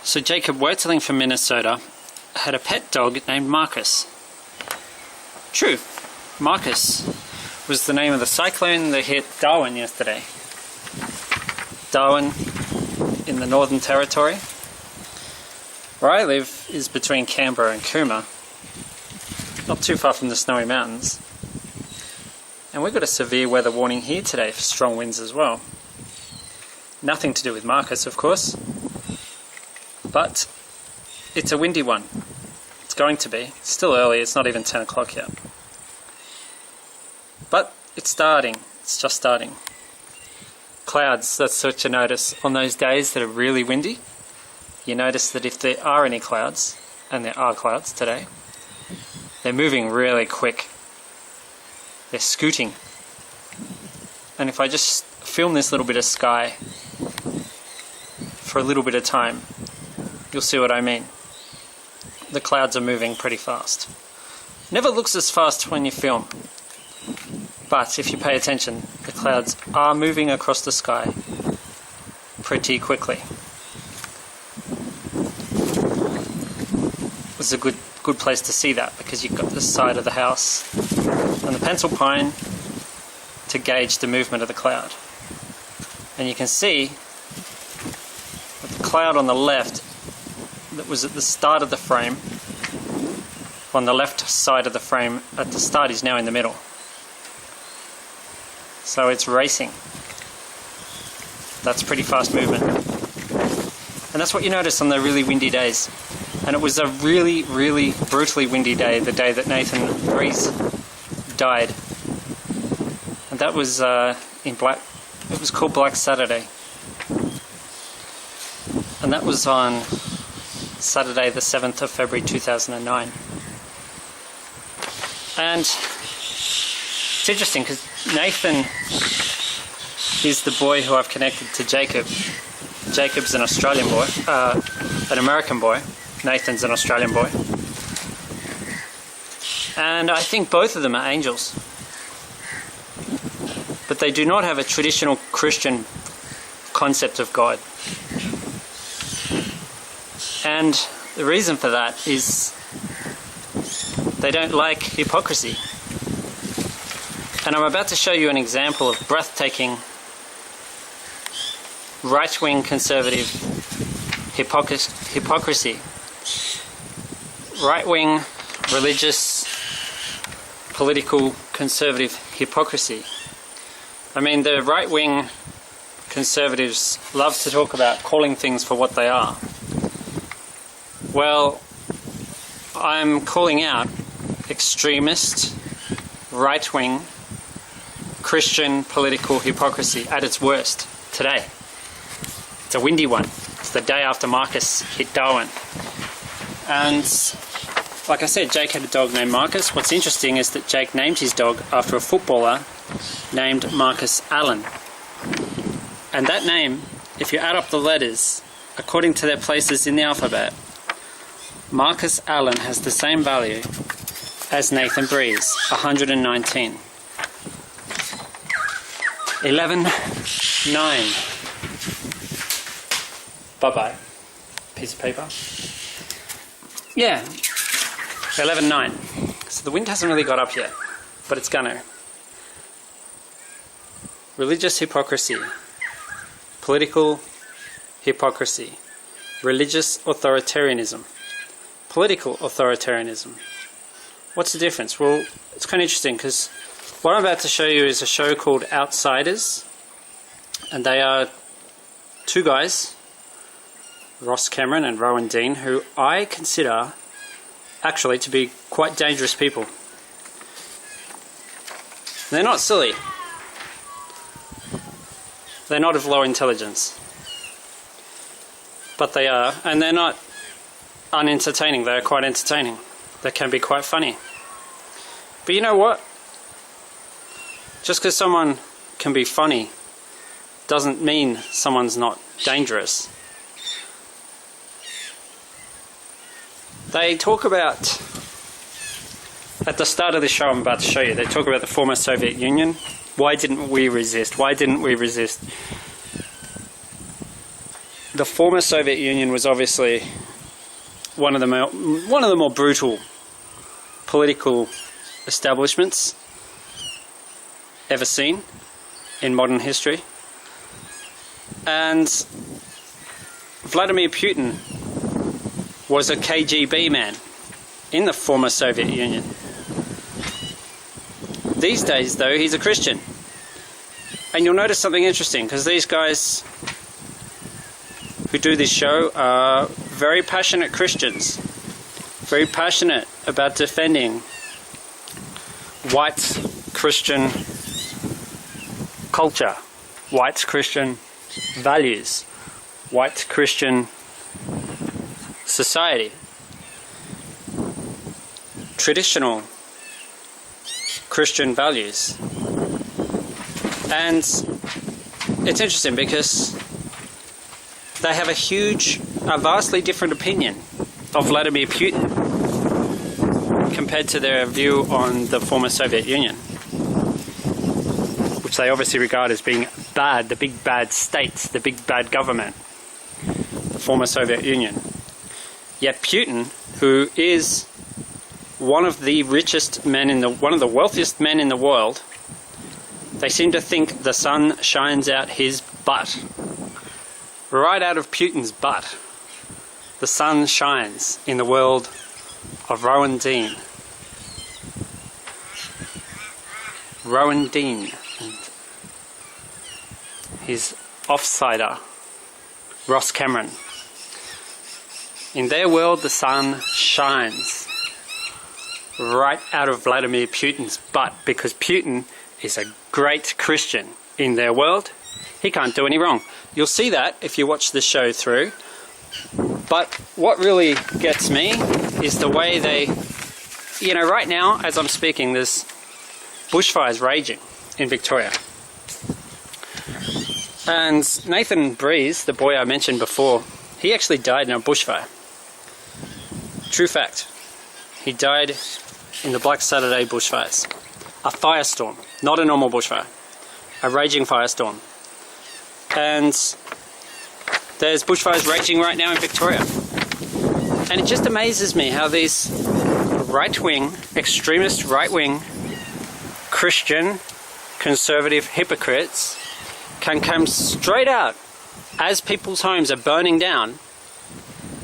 So Jacob Werteling from Minnesota had a pet dog named Marcus. True, Marcus was the name of the cyclone that hit Darwin yesterday. Darwin in the Northern Territory. Where I live is between Canberra and Cooma, not too far from the Snowy Mountains. And we've got a severe weather warning here today for strong winds as well. Nothing to do with Marcus, of course, but it's a windy one. It's going to be. It's still early, it's not even 10 o'clock yet. But it's starting, it's just starting. Clouds, that's what you notice on those days that are really windy. You notice that if there are any clouds, and there are clouds today, they're moving really quick. They're scooting. And if I just film this little bit of sky for a little bit of time, you'll see what I mean. The clouds are moving pretty fast. Never looks as fast when you film, but if you pay attention, the clouds are moving across the sky pretty quickly. It's a good place to see that, because you've got this side of the house and the pencil pine to gauge the movement of the cloud. And you can see that the cloud on the left that was at the start of the frame, on the left side of the frame at the start, is now in the middle. So it's racing. That's pretty fast movement. And that's what you notice on the really windy days. And it was a really, really brutally windy day, the day that Nathan Breeze died. And that was it was called Black Saturday. And that was on Saturday the 7th of February 2009. And it's interesting because Nathan is the boy who I've connected to Jacob. Jacob's an Australian boy, an American boy. Nathan's an Australian boy. And I think both of them are angels. But they do not have a traditional Christian concept of God. And the reason for that is they don't like hypocrisy. And I'm about to show you an example of breathtaking right-wing conservative hypocrisy. Right-wing religious political conservative hypocrisy. I mean, the right-wing conservatives love to talk about calling things for what they are. Well, I'm calling out extremist, right-wing, Christian political hypocrisy at its worst today. It's a windy one. It's the day after Marcus hit Darwin. And like I said, Jake had a dog named Marcus. What's interesting is that Jake named his dog after a footballer named Marcus Allen. And that name, if you add up the letters, according to their places in the alphabet, Marcus Allen has the same value as Nathan Breeze, 119. 11-9. Bye-bye. Piece of paper. Yeah, 11-9. So the wind hasn't really got up yet, but it's gonna. Religious hypocrisy. Political hypocrisy. Religious authoritarianism. Political authoritarianism. What's the difference? Well, it's kind of interesting because what I'm about to show you is a show called Outsiders, and they are two guys, Ross Cameron and Rowan Dean, who I consider actually to be quite dangerous people. They're not silly. They're not of low intelligence. But they are, and they're not unentertaining. They are quite entertaining. They can be quite funny. But you know what? Just because someone can be funny doesn't mean someone's not dangerous. They talk about, at the start of the show I'm about to show you, they talk about the former Soviet Union. Why didn't we resist? Why didn't we resist? the former Soviet Union was obviously one of the more brutal political establishments ever seen in modern history. And Vladimir Putin was a KGB man in the former Soviet Union. These days, though, he's a Christian. And you'll notice something interesting, because these guys who do this show are very passionate Christians, very passionate about defending white Christian culture, white Christian values, white Christian society, traditional Christian values. And it's interesting because they have a vastly different opinion of Vladimir Putin compared to their view on the former Soviet Union, which they obviously regard as being bad, the big bad states, the big bad government, the former Soviet Union. Yet Putin, who is one of the richest men one of the wealthiest men in the world, they seem to think the sun shines out his butt. Right out of Putin's butt, the sun shines in the world of Rowan Dean. Rowan Dean and his offsider, Ross Cameron. In their world, the sun shines right out of Vladimir Putin's butt, because Putin is a great Christian in their world. He can't do any wrong. You'll see that if you watch the show through. But what really gets me is the way they, right now as I'm speaking, there's bushfires raging in Victoria. And Nathan Breeze, the boy I mentioned before, he actually died in a bushfire. True fact. He died in the Black Saturday bushfires. A firestorm, not a normal bushfire. A raging firestorm. And there's bushfires raging right now in Victoria. And it just amazes me how these right-wing, extremist right-wing Christian conservative hypocrites can come straight out as people's homes are burning down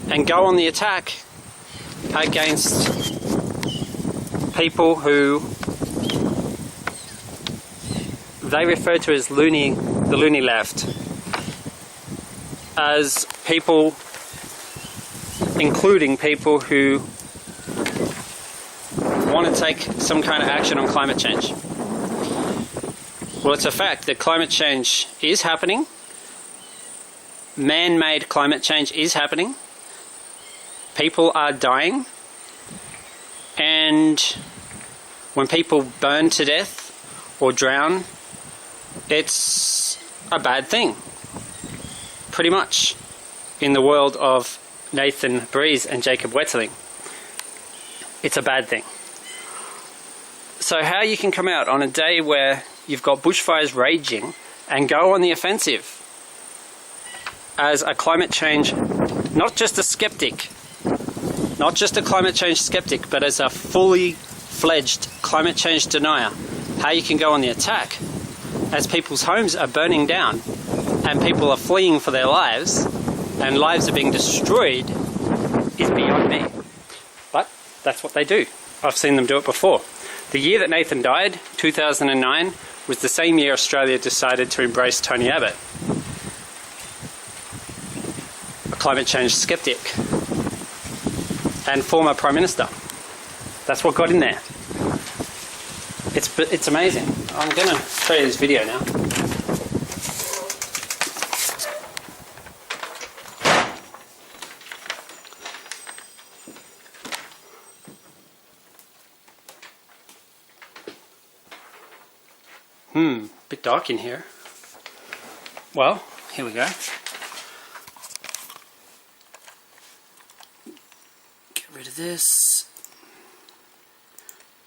and go on the attack against people who they refer to as the loony left, as people, including people who want to take some kind of action on climate change. Well, it's a fact that climate change is happening. Man-made climate change is happening. People are dying. And when people burn to death or drown, it's a bad thing. Pretty much. In the world of Nathan Breeze and Jacob Wetterling, it's a bad thing. So how you can come out on a day where you've got bushfires raging and go on the offensive as a climate change, not just a skeptic, not just a climate change skeptic, but as a fully fledged climate change denier, how you can go on the attack as people's homes are burning down and people are fleeing for their lives and lives are being destroyed is beyond me. But that's what they do. I've seen them do it before. The year that Nathan died, 2009, was the same year Australia decided to embrace Tony Abbott, a climate change skeptic and former Prime Minister. That's what got in there. It's amazing. I'm going to show you this video now. Bit dark in here. Well, here we go. Get rid of this.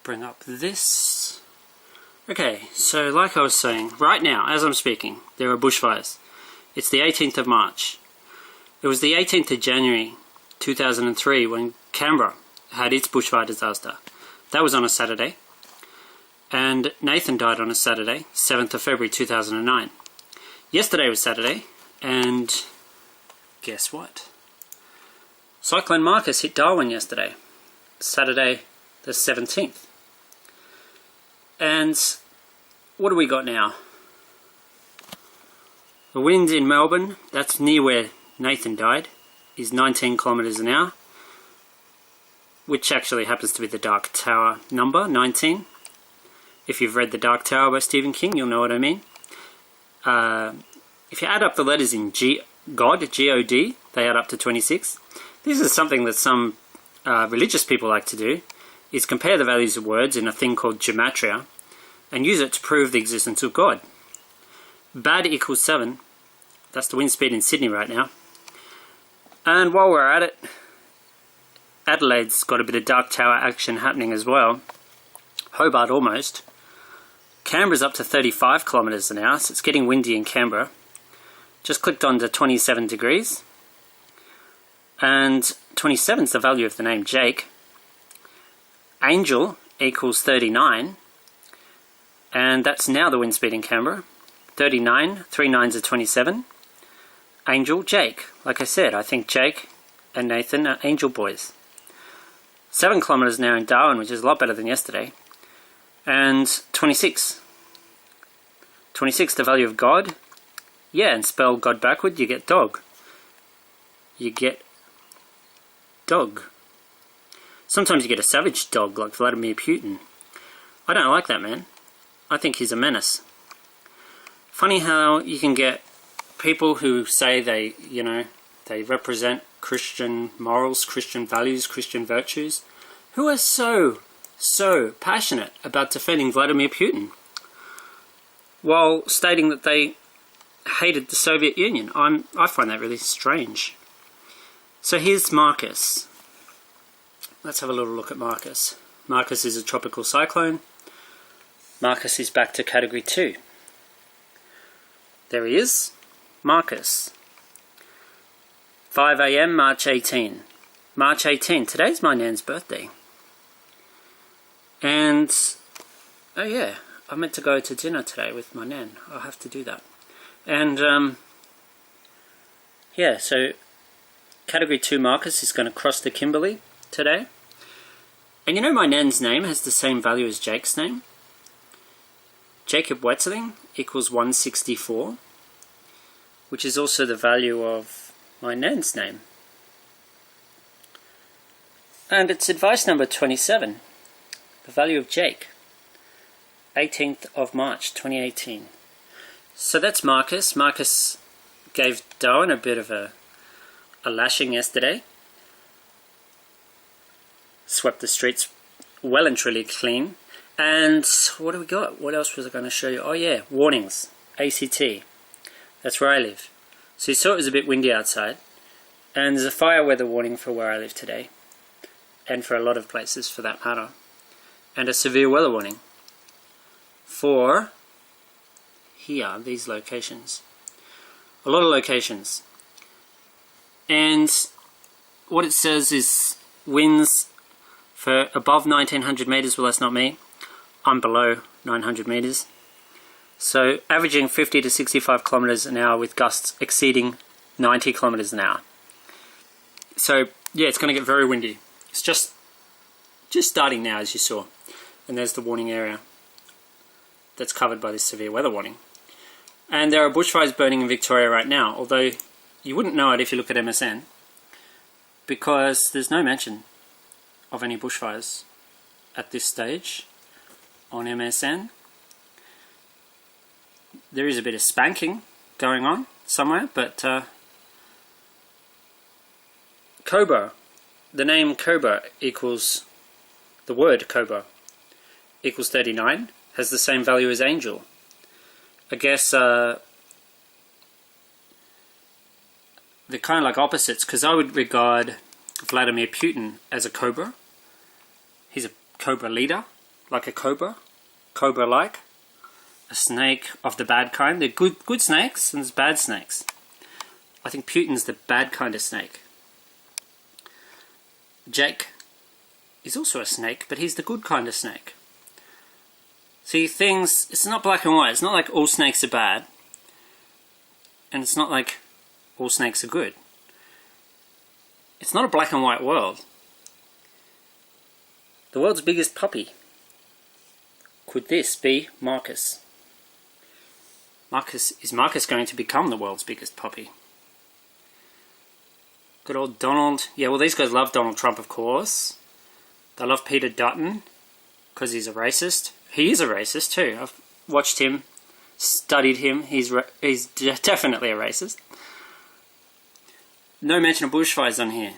Bring up this. Okay, so like I was saying, right now, as I'm speaking, there are bushfires. It's the 18th of March. It was the 18th of January 2003 when Canberra had its bushfire disaster. That was on a Saturday. And Nathan died on a Saturday, 7th of February 2009. Yesterday was Saturday, and guess what? Cyclone Marcus hit Darwin yesterday, Saturday the 17th. And what do we got now? The wind in Melbourne, that's near where Nathan died, is 19 kilometres an hour, which actually happens to be the Dark Tower number, 19. If you've read The Dark Tower by Stephen King, you'll know what I mean. If you add up the letters in God, G-O-D, they add up to 26. This is something that some religious people like to do, is compare the values of words in a thing called gematria and use it to prove the existence of God. Bad equals 7. That's the wind speed in Sydney right now. And while we're at it, Adelaide's got a bit of Dark Tower action happening as well. Hobart almost. Canberra's up to 35 kilometres an hour, so it's getting windy in Canberra. Just clicked on to 27 degrees. And 27 is the value of the name Jake. Angel equals 39. And that's now the wind speed in Canberra. 39, 3 nines are 27. Angel, Jake. Like I said, I think Jake and Nathan are angel boys. 7 kilometres an hour in Darwin, which is a lot better than yesterday. And 26. 26, the value of God. Yeah, and spell God backward, you get dog. You get dog. Sometimes you get a savage dog like Vladimir Putin. I don't like that man. I think he's a menace. Funny how you can get people who say they represent Christian morals, Christian values, Christian virtues, who are so passionate about defending Vladimir Putin, while stating that they hated the Soviet Union. I find that really strange. So here's Marcus. Let's have a little look at Marcus. Marcus is a tropical cyclone. Marcus is back to Category 2. There he is. Marcus. 5 AM, March 18. March 18. Today's my nan's birthday. And, oh yeah, I meant to go to dinner today with my nan. I'll have to do that. And, yeah, so Category 2 Marcus is going to cross the Kimberley today. And you know my nan's name has the same value as Jake's name? Jacob Wetzeling equals 164, which is also the value of my nan's name. And it's advice number 27, the value of Jake, 18th of March 2018. So that's Marcus. Marcus gave Darwin a bit of a lashing yesterday. Swept the streets well and truly clean. And what do we got? What else was I going to show you? Oh yeah, warnings. ACT. That's where I live. So you saw it was a bit windy outside. And there's a fire weather warning for where I live today. And for a lot of places for that matter. And a severe weather warning for here, these locations. A lot of locations. And what it says is winds for above 1900 meters. Well, that's not me. I'm below 900 meters. So averaging 50 to 65 kilometers an hour with gusts exceeding 90 kilometers an hour. So yeah, it's going to get very windy. It's just starting now, as you saw. And there's the warning area that's covered by this severe weather warning. And there are bushfires burning in Victoria right now, although you wouldn't know it if you look at MSN, because there's no mention of any bushfires at this stage on MSN. There is a bit of spanking going on somewhere, but Cobra, the name Cobra equals, the word Cobra equals 39, has the same value as Angel. I guess they're kind of like opposites, because I would regard Vladimir Putin as a cobra. He's a cobra leader, like a cobra, cobra-like, a snake of the bad kind. They're good snakes and there's bad snakes. I think Putin's the bad kind of snake. Jake is also a snake, but he's the good kind of snake. See, things, it's not black and white. It's not like all snakes are bad, and it's not like all snakes are good. It's not a black and white world. The world's biggest puppy. Could this be Marcus? Is Marcus going to become the world's biggest puppy? Good old Donald. Yeah, well, these guys love Donald Trump, of course. They love Peter Dutton because he's a racist. He is a racist too. I've watched him, studied him. He's definitely a racist. No mention of bushfires on here.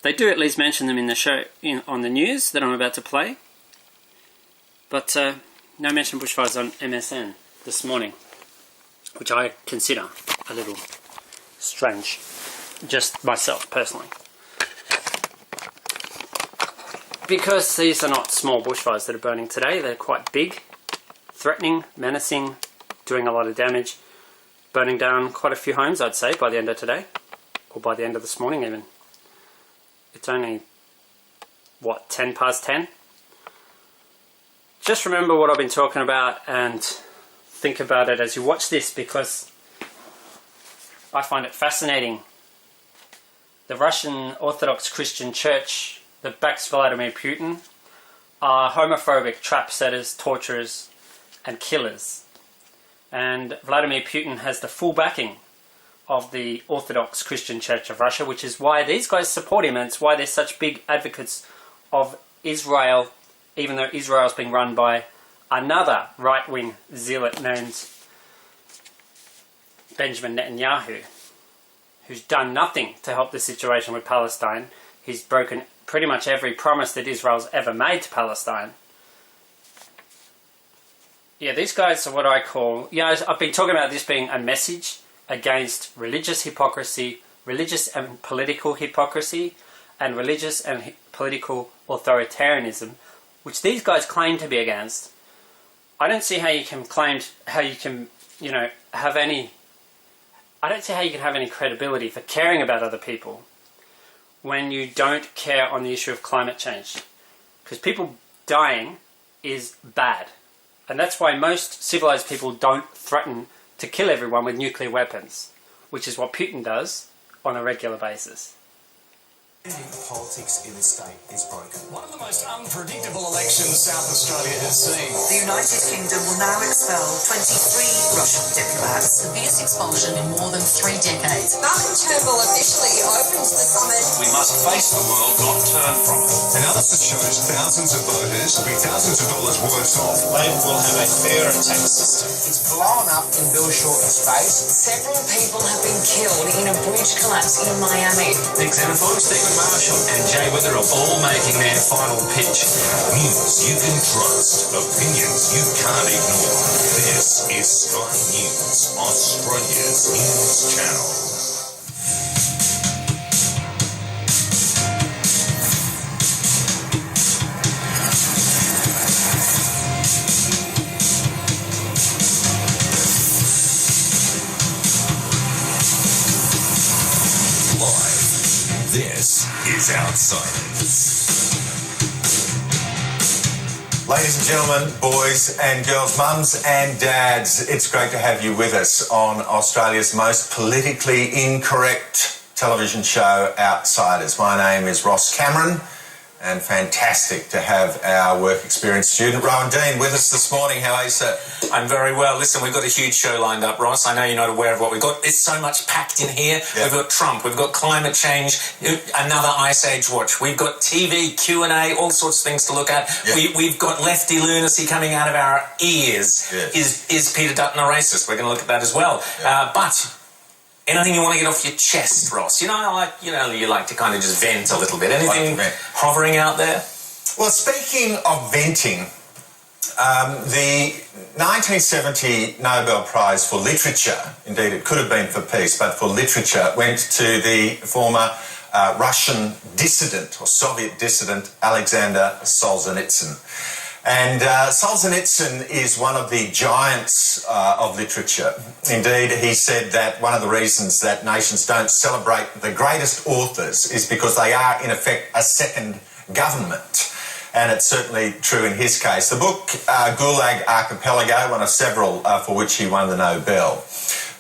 They do at least mention them in the show, on the news that I'm about to play. But no mention of bushfires on MSN this morning, which I consider a little strange. Just myself, personally. Because these are not small bushfires that are burning today. They're quite big, threatening, menacing, doing a lot of damage, burning down quite a few homes, I'd say, by the end of today. Or by the end of this morning, even. It's only, what, 10 past 10? Just remember what I've been talking about and think about it as you watch this, because I find it fascinating. The Russian Orthodox Christian Church that backs Vladimir Putin are homophobic trap setters, torturers, and killers. And Vladimir Putin has the full backing of the Orthodox Christian Church of Russia, which is why these guys support him, and it's why they're such big advocates of Israel, even though Israel's being run by another right-wing zealot named Benjamin Netanyahu, who's done nothing to help the situation with Palestine. He's broken pretty much every promise that Israel's ever made to Palestine. Yeah, these guys are what I call... You know, I've been talking about this being a message against religious hypocrisy, religious and political hypocrisy, and religious and political authoritarianism, which these guys claim to be against. I don't see how you can have any... I don't see how you can have any credibility for caring about other people when you don't care on the issue of climate change. Because people dying is bad. And that's why most civilized people don't threaten to kill everyone with nuclear weapons, which is what Putin does on a regular basis. Politics in the state is broken. One of the most unpredictable elections South Australia has seen. The United Kingdom will now expel 23 Russian diplomats. The biggest expulsion in more than 3 decades. Malcolm Turnbull officially opens the summit. We must face the world, not turn from it. Analysis shows thousands of voters will be thousands of dollars worse off. Labor will have a fairer tax system. It's blown up in Bill Shorten's face. Several people have been killed in a bridge collapse in Miami. Nick Xenophon, Stephen Marshall and Jay Wither are all making their final pitch. News you can trust, opinions you can't ignore. This is Sky News, Australia's news channel. This is Outsiders. Ladies and gentlemen, boys and girls, mums and dads, it's great to have you with us on Australia's most politically incorrect television show, Outsiders. My name is Ross Cameron, and fantastic to have our work experience student, Rowan Dean, with us this morning. How are you, sir? I'm very well. Listen, we've got a huge show lined up, Ross. I know you're not aware of what we've got. There's so much packed in here. Yeah. We've got Trump, we've got climate change, another Ice Age watch. We've got TV, Q&A, all sorts of things to look at. Yeah. We've got lefty lunacy coming out of our ears. Yeah. Is Peter Dutton a racist? We're going to look at that as well. Yeah. But anything you want to get off your chest, Ross? You like to kind of just vent a little bit. Anything hovering out there? Well, speaking of venting, the 1970 Nobel Prize for Literature, indeed it could have been for peace, but for literature, went to the former Russian dissident or Soviet dissident Alexander Solzhenitsyn. And Solzhenitsyn is one of the giants of literature. Indeed, he said that one of the reasons that nations don't celebrate the greatest authors is because they are, in effect, a second government. And it's certainly true in his case. The book, Gulag Archipelago, one of several for which he won the Nobel.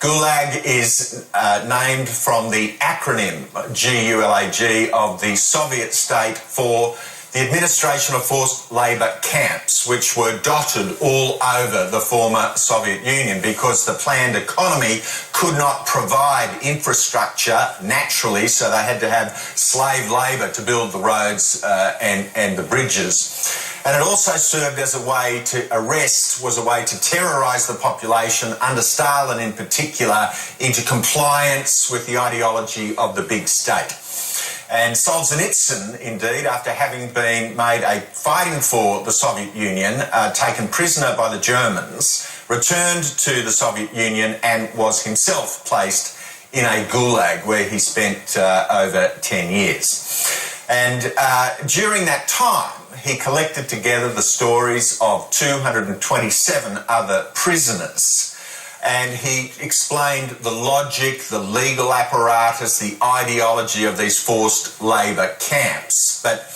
Gulag is named from the acronym GULAG of the Soviet state for the administration of forced labour camps, which were dotted all over the former Soviet Union because the planned economy could not provide infrastructure naturally, so they had to have slave labour to build the roads and the bridges. And it also served as a way to was a way to terrorise the population, under Stalin in particular, into compliance with the ideology of the big state. And Solzhenitsyn, indeed, after having been made fighting for the Soviet Union, taken prisoner by the Germans, returned to the Soviet Union and was himself placed in a gulag where he spent over 10 years. And during that time, he collected together the stories of 227 other prisoners. And he explained the logic, the legal apparatus, the ideology of these forced labour camps. But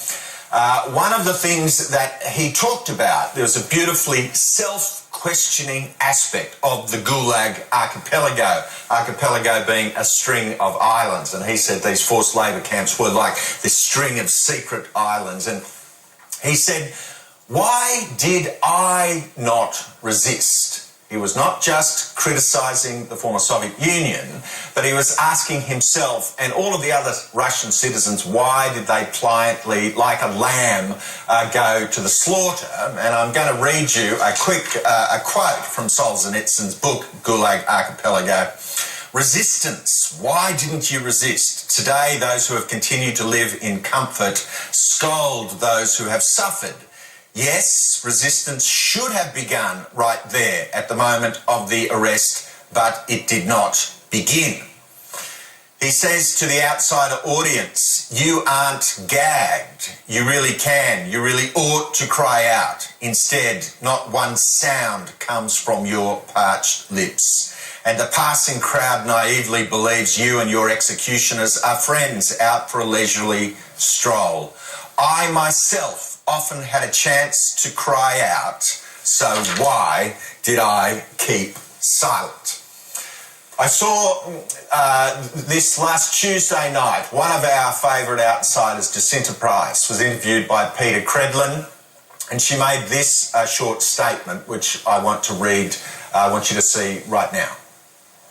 one of the things that he talked about, there was a beautifully self-questioning aspect of the Gulag archipelago being a string of islands. And he said these forced labour camps were like this string of secret islands. And he said, why did I not resist? He was not just criticising the former Soviet Union, but he was asking himself and all of the other Russian citizens, why did they pliantly, like a lamb, go to the slaughter? And I'm going to read you a quote from Solzhenitsyn's book, Gulag Archipelago. Resistance. Why didn't you resist? Today, those who have continued to live in comfort scold those who have suffered. Yes, resistance should have begun right there at the moment of the arrest, but it did not begin. He says to the outsider audience, you aren't gagged. You really can. You really ought to cry out. Instead, not one sound comes from your parched lips. And the passing crowd naively believes you and your executioners are friends out for a leisurely stroll. I myself often had a chance to cry out, so why did I keep silent? I saw this last Tuesday night, one of our favourite outsiders, Jacinta Price, was interviewed by Peter Credlin, and she made this short statement, which I want to read, I want you to see right now.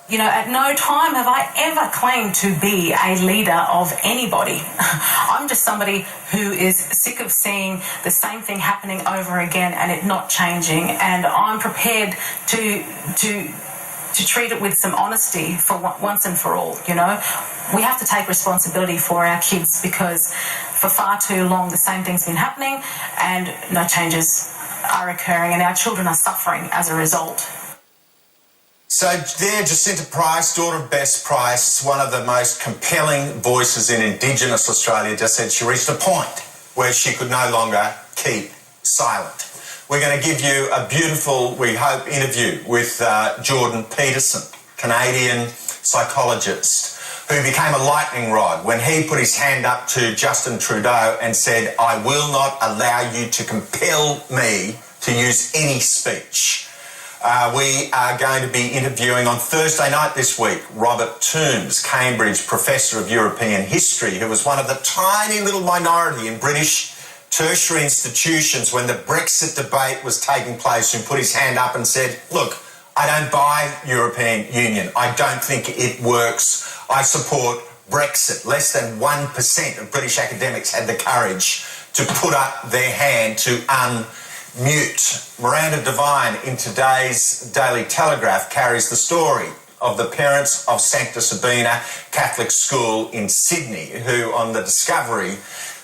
You know, at no time have I ever claimed to be a leader of anybody. I'm just somebody who is sick of seeing the same thing happening over again and it not changing, and I'm prepared to treat it with some honesty for once and for all, you know. We have to take responsibility for our kids because for far too long the same thing's been happening and no changes are occurring and our children are suffering as a result. So there, Jacinta Price, daughter of Bess Price, one of the most compelling voices in Indigenous Australia, just said she reached a point where she could no longer keep silent. We're going to give you a beautiful, we hope, interview with Jordan Peterson, Canadian psychologist, who became a lightning rod when he put his hand up to Justin Trudeau and said, I will not allow you to compel me to use any speech. We are going to be interviewing on Thursday night this week Robert Toombs, Cambridge Professor of European History, who was one of the tiny little minority in British tertiary institutions when the Brexit debate was taking place, who put his hand up and said, look, I don't buy European Union. I don't think it works. I support Brexit. Less than 1% of British academics had the courage to put up their hand to unmute. Miranda Devine in today's Daily Telegraph carries the story of the parents of Sancta Sabina Catholic School in Sydney, who, on the discovery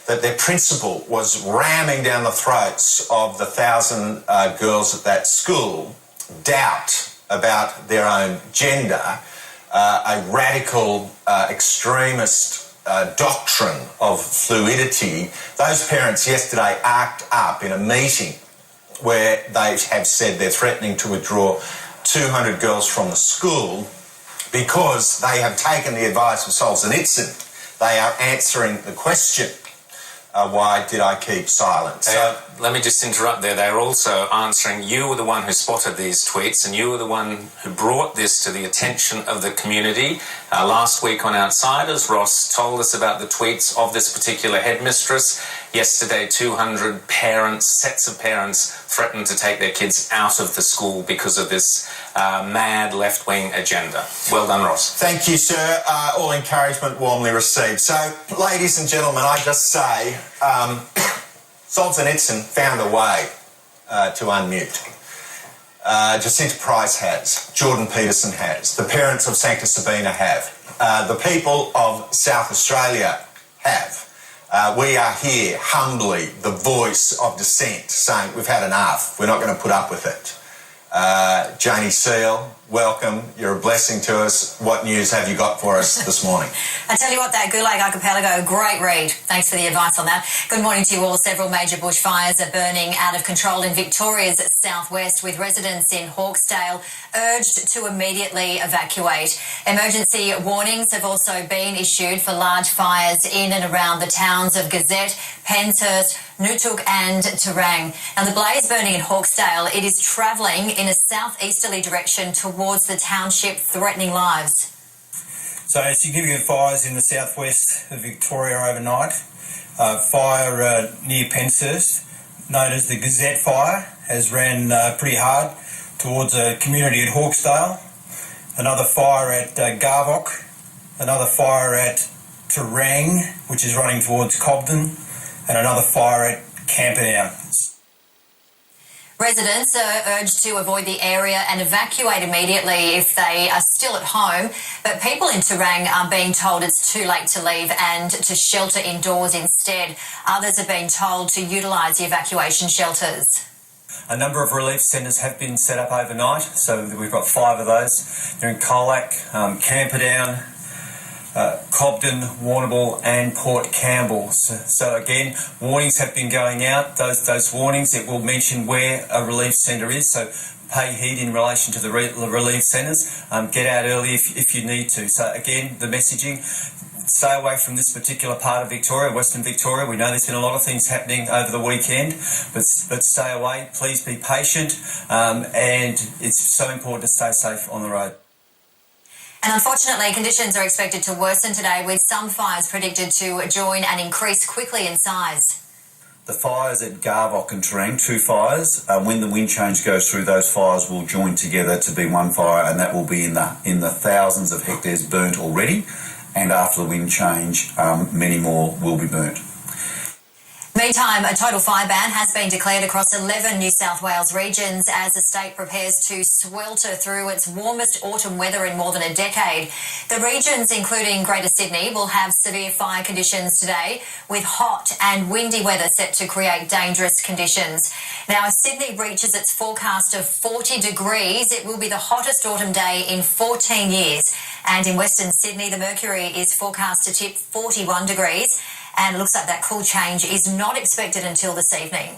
that their principal was ramming down the throats of the 1,000 girls at that school, doubt about their own gender, a radical extremist doctrine of fluidity. Those parents yesterday arced up in a meeting where they have said they're threatening to withdraw 200 girls from the school because they have taken the advice of Solzhenitsyn. They are answering the question, why did I keep silent? Let me just interrupt there. They're also answering, you were the one who spotted these tweets and you were the one who brought this to the attention of the community. Last week on Outsiders, Ross told us about the tweets of this particular headmistress. Yesterday, 200 sets of parents threatened to take their kids out of the school because of this mad left-wing agenda. Well done, Ross. Thank you, sir. All encouragement warmly received. So, ladies and gentlemen, I just say Solzhenitsyn found a way to unmute. Jacinta Price has. Jordan Peterson has. The parents of Sancta Sabina have. The people of South Australia have. We are here humbly, the voice of dissent, saying we've had enough. We're not going to put up with it. Janie Seal, welcome. You're a blessing to us. What news have you got for us this morning? I tell you what, that Gulag Archipelago, great read. Thanks for the advice on that. Good morning to you all. Several major bushfires are burning out of control in Victoria's southwest, with residents in Hawkesdale urged to immediately evacuate. Emergency warnings have also been issued for large fires in and around the towns of Gazette, Penshurst, Nootka and Terang. Now, the blaze burning in Hawkesdale, it is travelling in a southeasterly direction towards the township, threatening lives. So significant fires in the southwest of Victoria overnight. Fire near Penshurst, known as the Gazette Fire, has ran pretty hard towards a community at Hawkesdale. Another fire at Garvock. Another fire at Terang, which is running towards Cobden. And another fire at Camperdown. Residents are urged to avoid the area and evacuate immediately if they are still at home. But people in Terang are being told it's too late to leave and to shelter indoors instead. Others are being told to utilise the evacuation shelters. A number of relief centres have been set up overnight, so we've got 5 of those. They're in Colac, Camperdown, Cobden, Warrnambool and Port Campbell. So again, warnings have been going out. Those warnings, it will mention where a relief centre is, so pay heed in relation to the relief centres. Get out early if you need to. So again, the messaging, stay away from this particular part of Victoria, Western Victoria. We know there's been a lot of things happening over the weekend, but stay away. Please be patient, and it's so important to stay safe on the road. And unfortunately, conditions are expected to worsen today, with some fires predicted to join and increase quickly in size. The fires at Garvock and Terang, 2 fires. When the wind change goes through, those fires will join together to be one fire, and that will be in the thousands of hectares burnt already. And after the wind change, many more will be burnt. Meantime, a total fire ban has been declared across 11 New South Wales regions as the state prepares to swelter through its warmest autumn weather in more than a decade. The regions, including Greater Sydney, will have severe fire conditions today, with hot and windy weather set to create dangerous conditions. Now, as Sydney reaches its forecast of 40 degrees, it will be the hottest autumn day in 14 years. And in Western Sydney, the mercury is forecast to tip 41 degrees. And it looks like that cool change is not expected until this evening.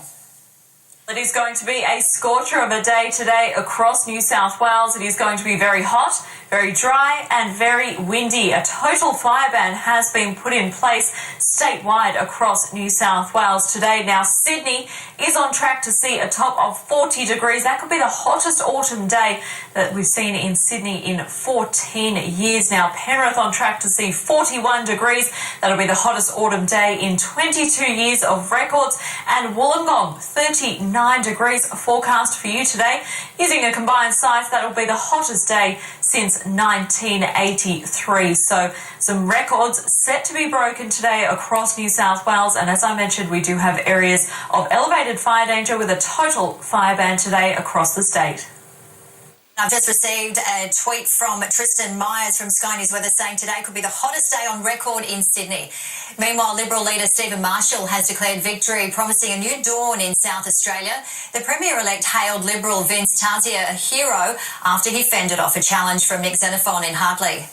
It is going to be a scorcher of a day today across New South Wales. It is going to be very hot, very dry and very windy. A total fire ban has been put in place statewide across New South Wales today. Now, Sydney is on track to see a top of 40 degrees. That could be the hottest autumn day that we've seen in Sydney in 14 years now. Penrith on track to see 41 degrees. That'll be the hottest autumn day in 22 years of records. And Wollongong, 39 degrees forecast for you today. Using a combined size, that'll be the hottest day since 1983. So some records set to be broken today across New South Wales. And as I mentioned, we do have areas of elevated fire danger with a total fire ban today across the state. I've just received a tweet from Tristan Myers from Sky News Weather saying today could be the hottest day on record in Sydney. Meanwhile, Liberal leader Stephen Marshall has declared victory, promising a new dawn in South Australia. The Premier-elect hailed Liberal Vince Tarzia a hero after he fended off a challenge from Nick Xenophon in Hartley.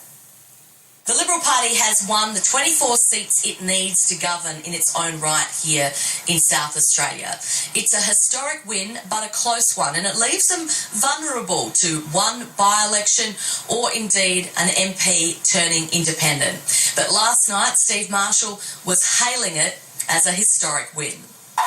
The Liberal Party has won the 24 seats it needs to govern in its own right here in South Australia. It's a historic win, but a close one, and it leaves them vulnerable to one by-election or indeed an MP turning independent. But last night, Steve Marshall was hailing it as a historic win. A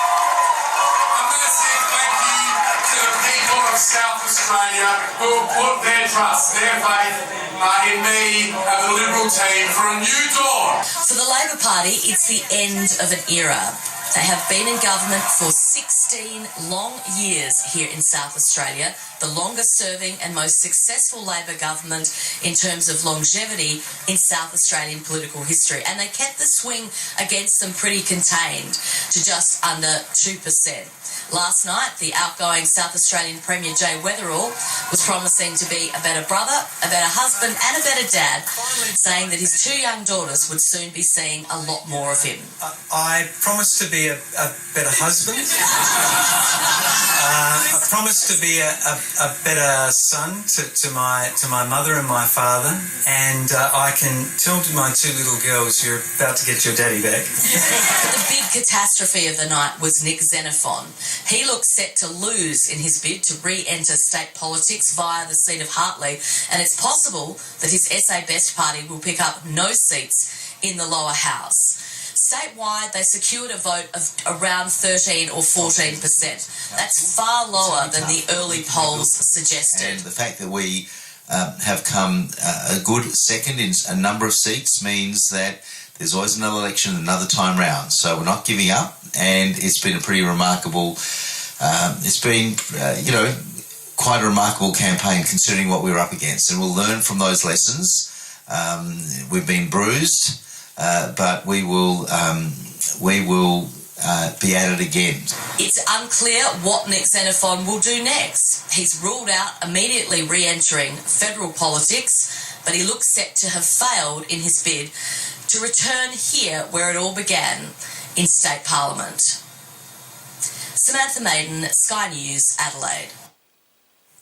massive thank you to the people of South Australia who have put their trust, their faith in me and the Liberal team for a new dawn. For the Labor Party, it's the end of an era. They have been in government for 16 long years here in South Australia, the longest serving and most successful Labor government in terms of longevity in South Australian political history. And they kept the swing against them pretty contained to just under 2%. Last night, the outgoing South Australian Premier Jay Weatherill was promising to be a better brother, a better husband and a better dad, saying that his two young daughters would soon be seeing a lot more of him. I promise to be a better husband. I promise to be a better son to my mother and my father, and I can tell to my two little girls, you're about to get your daddy back. But the big catastrophe of the night was Nick Xenophon. He looks set to lose in his bid to re-enter state politics via the seat of Hartley, and it's possible that his SA Best party will pick up no seats in the lower house. Statewide, they secured a vote of around 13 or 14%. That's far lower than the early polls suggested. And the fact that we have come a good second in a number of seats means that there's always another election, another time round. So we're not giving up, and it's been a pretty remarkable, quite a remarkable campaign considering what we were up against. And we'll learn from those lessons. We've been bruised, but we will be at it again. It's unclear what Nick Xenophon will do next. He's ruled out immediately re-entering federal politics, but he looks set to have failed in his bid to return here where it all began, in State Parliament. Samantha Maiden, Sky News, Adelaide.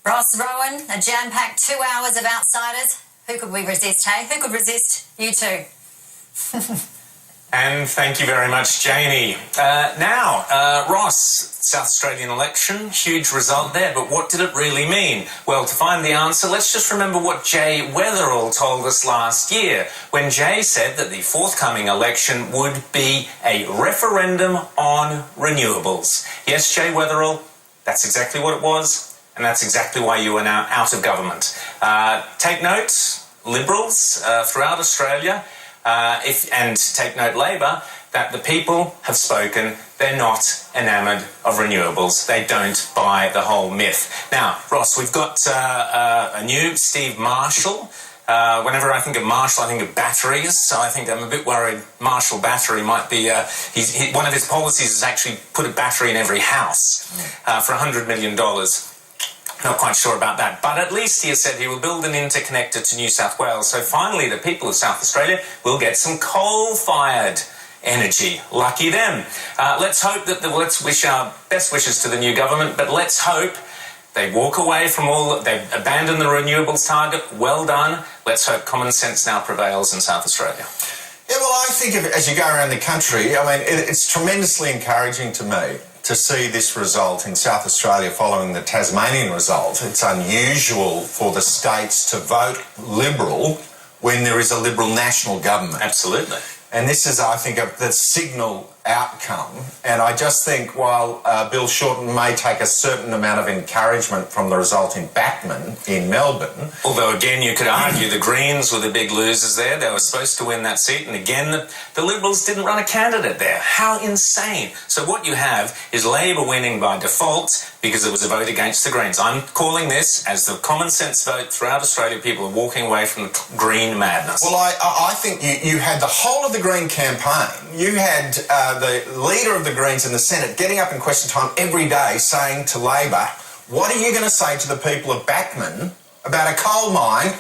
Ross Rowan, a jam-packed 2 hours of Outsiders. Who could we resist, hey? Who could resist? You two. And thank you very much, Janie. Ross, South Australian election, huge result there, but what did it really mean? Well, to find the answer, let's just remember what Jay Weatherill told us last year, when Jay said that the forthcoming election would be a referendum on renewables. Yes, Jay Weatherill, that's exactly what it was, and that's exactly why you are now out of government. Take note, Liberals throughout Australia, and take note, Labor, that the people have spoken. They're not enamoured of renewables. They don't buy the whole myth. Now, Ross, we've got a new Steve Marshall. Whenever I think of Marshall, I think of batteries. So I think I'm a bit worried Marshall Battery might be... one of his policies is actually put a battery in every house for $100 million. Not quite sure about that, but at least he has said he will build an interconnector to New South Wales. So finally, the people of South Australia will get some coal-fired energy. Lucky them. Let's hope that let's wish our best wishes to the new government, but let's hope they walk away from they abandon the renewables target. Well done. Let's hope common sense now prevails in South Australia. Yeah, well, I think as you go around the country, I mean, it's tremendously encouraging to me to see this result in South Australia following the Tasmanian result. It's unusual for the states to vote Liberal when there is a Liberal national government. Absolutely. And this is, I think, the signal outcome. And I just think while Bill Shorten may take a certain amount of encouragement from the result in Batman in Melbourne... Although, again, you could argue the Greens were the big losers there. They were supposed to win that seat. And again, the Liberals didn't run a candidate there. How insane. So what you have is Labor winning by default because it was a vote against the Greens. I'm calling this as the common sense vote throughout Australia. People are walking away from the Green madness. Well, I think you had the whole of the Green campaign. You had the leader of the Greens in the Senate getting up in question time every day saying to Labor, what are you going to say to the people of Batman about a coal mine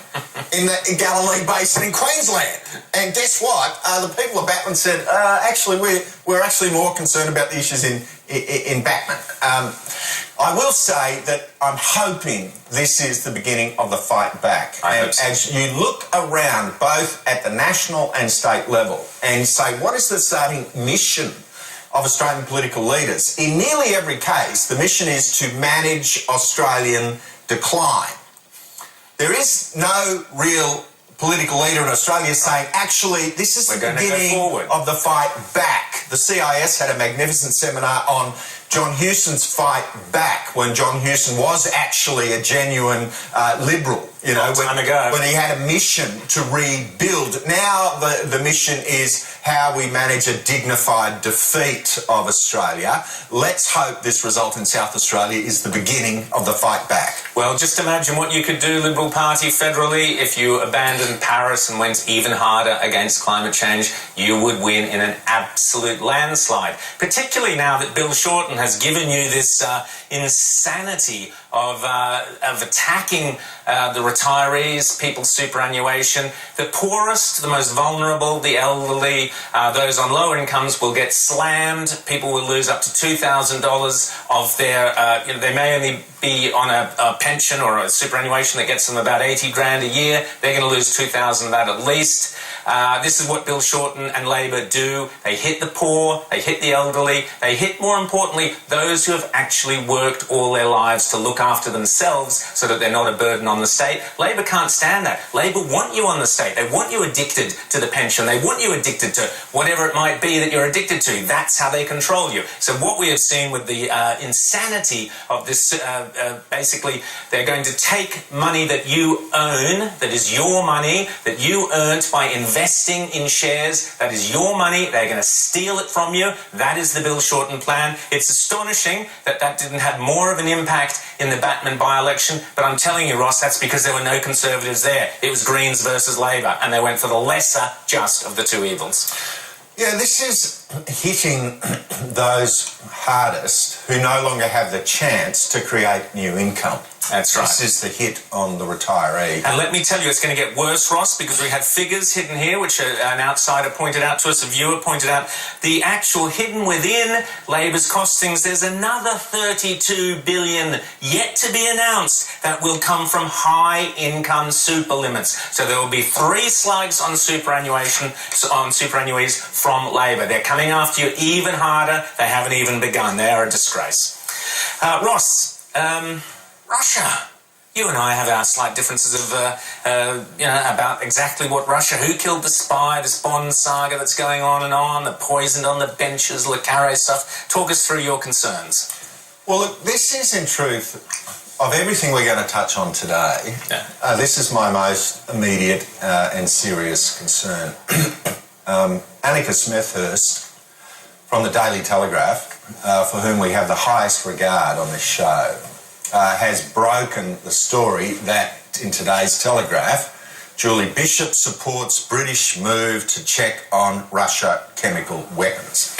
in the Galilee Basin in Queensland. And guess what? The people of Batman said, actually, we're actually more concerned about the issues in Batman. I will say that I'm hoping this is the beginning of the fight back. And as you look around both at the national and state level and say, what is the starting mission of Australian political leaders? In nearly every case, the mission is to manage Australian decline. There is no real political leader in Australia saying, actually, this is the beginning of the fight back. The CIS had a magnificent seminar on John Hewson's fight back, when John Hewson was actually a genuine liberal, you know, when he had a mission to rebuild. Now the mission is how we manage a dignified defeat of Australia. Let's hope this result in South Australia is the beginning of the fight back. Well, just imagine what you could do, Liberal Party, federally, if you abandoned Paris and went even harder against climate change. You would win in an absolute landslide, particularly now that Bill Shorten has given you this insanity of attacking the retirees, people's superannuation. The poorest, the most vulnerable, the elderly, those on lower incomes will get slammed. People will lose up to $2,000 of their, they may only be on a pension or a superannuation that gets them about 80 grand a year. They're going to lose 2,000 of that at least. This is what Bill Shorten and Labor do. They hit the poor, they hit the elderly, they hit, more importantly, those who have actually worked all their lives to look after themselves so that they're not a burden on the state. Labor can't stand that. Labor want you on the state. They want you addicted to the pension. They want you addicted to whatever it might be that you're addicted to. That's how they control you. So what we have seen with the insanity of this, basically, they're going to take money that you own, that is your money, that you earned by investing in shares, that is your money. They're going to steal it from you. That is the Bill Shorten plan. It's astonishing that that didn't have more of an impact in the Batman by-election, but I'm telling you, Ross, that's because there were no Conservatives there. It was Greens versus Labor, and they went for the lesser just of the two evils. Yeah, this is hitting those hardest who no longer have the chance to create new income. That's right. This is the hit on the retiree. And let me tell you, it's going to get worse, Ross, because we have figures hidden here, which an outsider pointed out to us, a viewer pointed out. The actual hidden within Labor's costings, there's another $32 billion yet to be announced that will come from high-income super limits. So there will be 3 slugs on superannuation, on superannuities from Labor. They're coming after you even harder. They haven't even begun. They are a disgrace. Ross, Russia. You and I have our slight differences of, about exactly what Russia, who killed the spy, this Bond saga that's going on, the poisoned on the benches, Le Carre stuff. Talk us through your concerns. Well, look, this is, in truth, of everything we're going to touch on today, this is my most immediate and serious concern. Annika Smethurst from the Daily Telegraph, for whom we have the highest regard on this show, has broken the story that in today's Telegraph, Julie Bishop supports British move to check on Russia chemical weapons.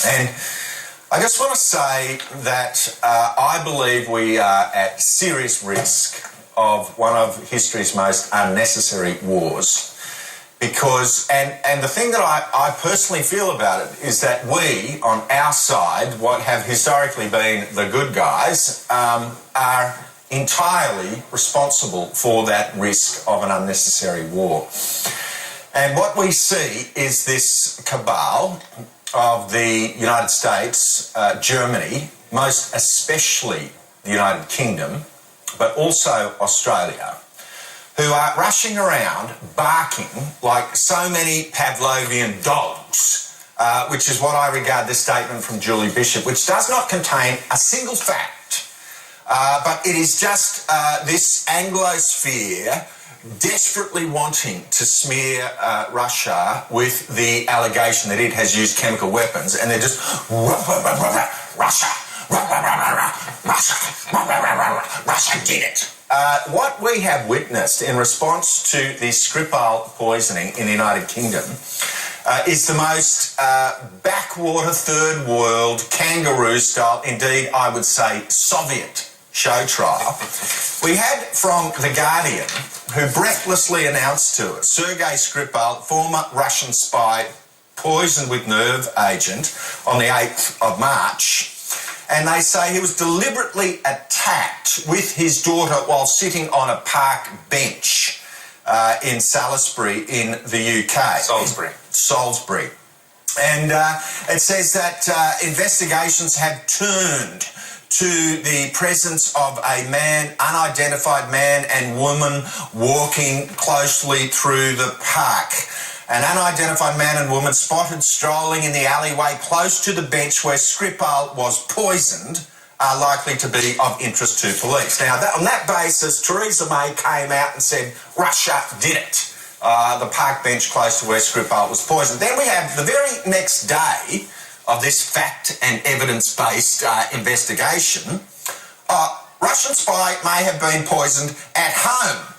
And I just want to say that I believe we are at serious risk of one of history's most unnecessary wars. Because, and the thing that I personally feel about it is that we, on our side, what have historically been the good guys, are entirely responsible for that risk of an unnecessary war. And what we see is this cabal of the United States, Germany, most especially the United Kingdom, but also Australia, who are rushing around barking like so many Pavlovian dogs, which is what I regard this statement from Julie Bishop, which does not contain a single fact, but it is just this Anglosphere desperately wanting to smear Russia with the allegation that it has used chemical weapons, and they're just Russia, Russia did it. What we have witnessed in response to the Skripal poisoning in the United Kingdom is the most backwater, third world, kangaroo style, indeed I would say Soviet show trial, we had from The Guardian, who breathlessly announced to us, Sergei Skripal, former Russian spy, poisoned with nerve agent on the 8th of March. And they say he was deliberately attacked with his daughter while sitting on a park bench in Salisbury in the UK. Salisbury. And it says that investigations have turned to the presence of a man, unidentified man and woman walking closely through the park. An unidentified man and woman spotted strolling in the alleyway close to the bench where Skripal was poisoned are likely to be of interest to police. Now, on that basis, Theresa May came out and said Russia did it. The park bench close to where Skripal was poisoned. Then we have the very next day of this fact and evidence-based investigation, Russian spy may have been poisoned at home.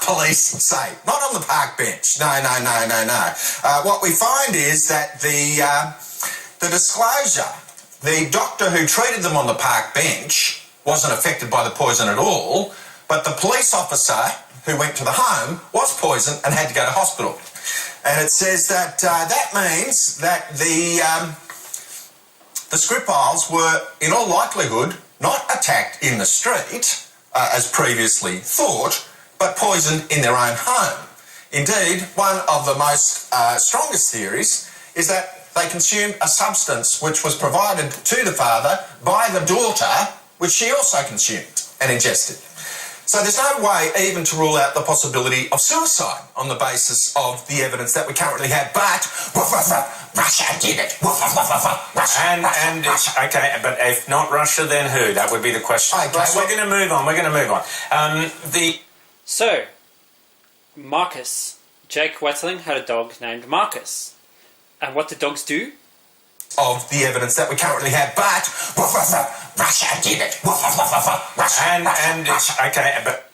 Police say, not on the park bench. No. What we find is that the disclosure, the doctor who treated them on the park bench wasn't affected by the poison at all, but the police officer who went to the home was poisoned and had to go to hospital. And it says that that means that the Skripals were, in all likelihood, not attacked in the street, as previously thought, but poisoned in their own home. Indeed, one of the most strongest theories is that they consumed a substance which was provided to the father by the daughter, which she also consumed and ingested. So there's no way even to rule out the possibility of suicide on the basis of the evidence that we currently have. But Russia did it. Okay, but if not Russia, then who? That would be the question. Okay, right, we're going to move on. So, Marcus. Jake Wetterling had a dog named Marcus. And what did dogs do? Of the evidence that we currently have, but Russia did it. Okay, but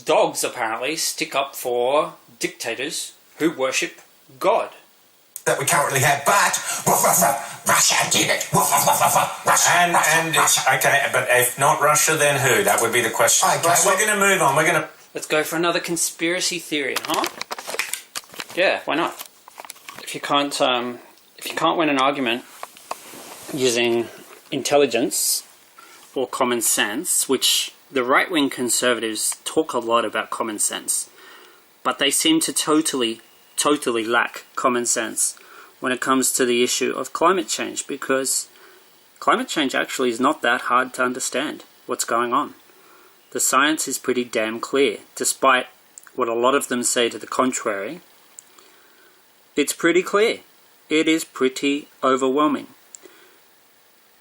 dogs apparently stick up for dictators who worship God. That we currently have, but Russia did it. Okay, but if not Russia, then who? That would be the question. Okay, right, we're going to move on. Let's go for another conspiracy theory, huh? Yeah, why not? If you can't win an argument using intelligence or common sense, which the right-wing conservatives talk a lot about common sense, but they seem to totally lack common sense when it comes to the issue of climate change, because climate change actually is not that hard to understand what's going on. The science is pretty damn clear, despite what a lot of them say to the contrary. It's pretty clear. It is pretty overwhelming.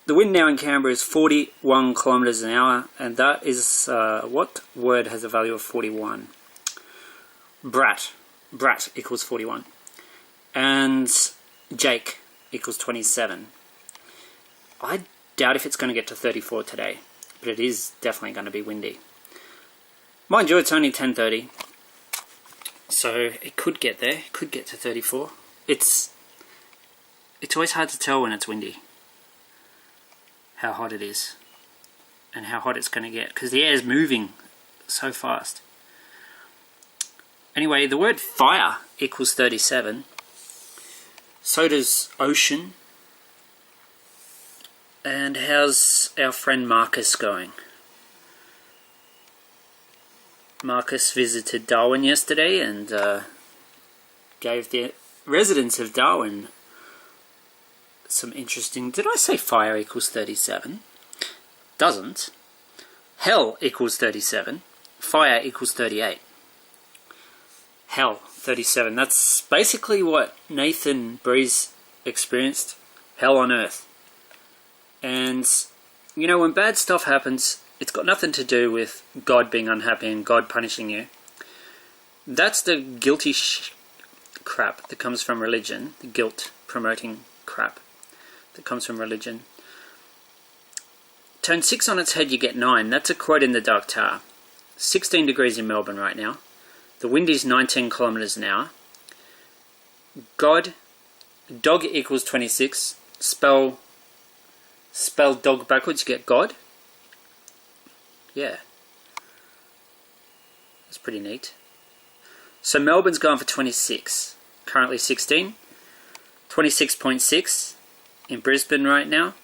The wind now in Canberra is 41 kilometres an hour, and that is, what word has a value of 41? Brat equals 41. And Jake equals 27. I doubt if it's going to get to 34 today, but it is definitely going to be windy. Mind you, it's only 10:30, so it could get there. It could get to 34. It's always hard to tell when it's windy how hot it is and how hot it's going to get, because the air is moving so fast. Anyway, the word fire equals 37. So does ocean. And how's our friend Marcus going? Marcus visited Darwin yesterday and gave the residents of Darwin some interesting... Did I say fire equals 37? Doesn't. Hell equals 37. Fire equals 38. Hell, 37. That's basically what Nathan Breeze experienced. Hell on earth. And, you know, when bad stuff happens, it's got nothing to do with God being unhappy and God punishing you. That's the guilty crap that comes from religion. The guilt-promoting crap that comes from religion. Turn 6 on its head, you get 9. That's a quote in the Dark Tower. 16 degrees in Melbourne right now. The wind is 19 kilometres an hour. Dog equals 26. Spell dog backwards, you get God. Yeah. That's pretty neat. So Melbourne's gone for 26. Currently 16. 26.6 in Brisbane right now.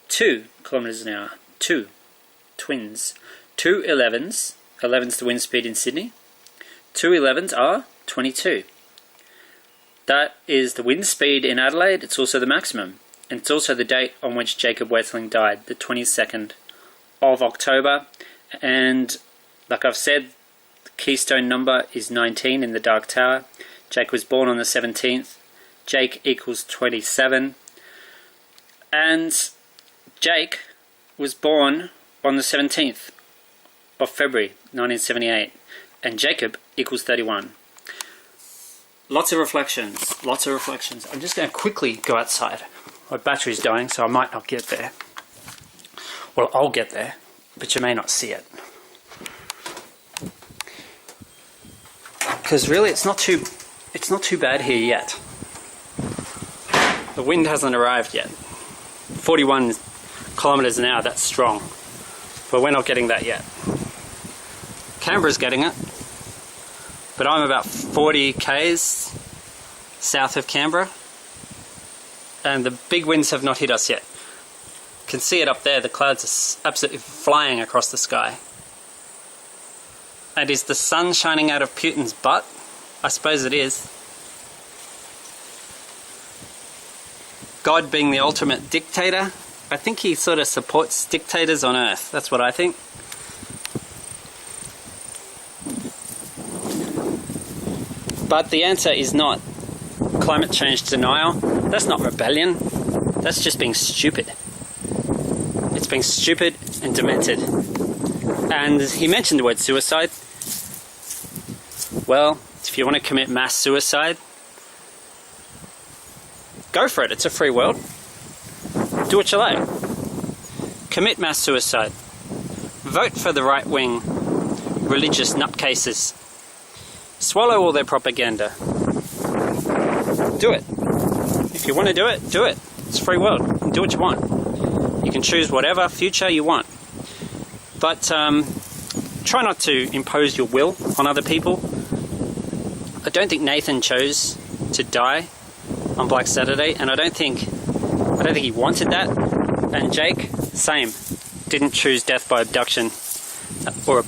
2 kilometres an hour. 2 twins. 2 11s. 11's the wind speed in Sydney. 2 11s are 22. That is the wind speed in Adelaide. It's also the maximum. And it's also the date on which Jacob Wethling died, the 22nd of October. And like I've said, the keystone number is 19 in the Dark Tower. Jake was born on the 17th. Jake equals 27. And Jake was born on the 17th of February 1978. And Jacob equals 31. Lots of reflections. Lots of reflections. I'm just going to quickly go outside. My battery's dying, so I might not get there. Well, I'll get there, but you may not see it. Because really, it's not too bad here yet. The wind hasn't arrived yet. 41 kilometres an hour, that's strong. But we're not getting that yet. Canberra's getting it. But I'm about 40 k's south of Canberra. And the big winds have not hit us yet. You can see it up there, the clouds are absolutely flying across the sky. And is the sun shining out of Putin's butt? I suppose it is. God being the ultimate dictator, I think he sort of supports dictators on earth. That's what I think. But the answer is not climate change denial. That's not rebellion. That's just being stupid. It's being stupid and demented. And he mentioned the word suicide. Well, if you want to commit mass suicide, go for it. It's a free world. Do what you like. Commit mass suicide. Vote for the right-wing religious nutcases. Swallow all their propaganda. Do it. If you want to do it, do it. It's a free world. Do what you want. You can choose whatever future you want. But try not to impose your will on other people. I don't think Nathan chose to die on Black Saturday, and I don't think he wanted that. And Jake, same. Didn't choose death by abduction or a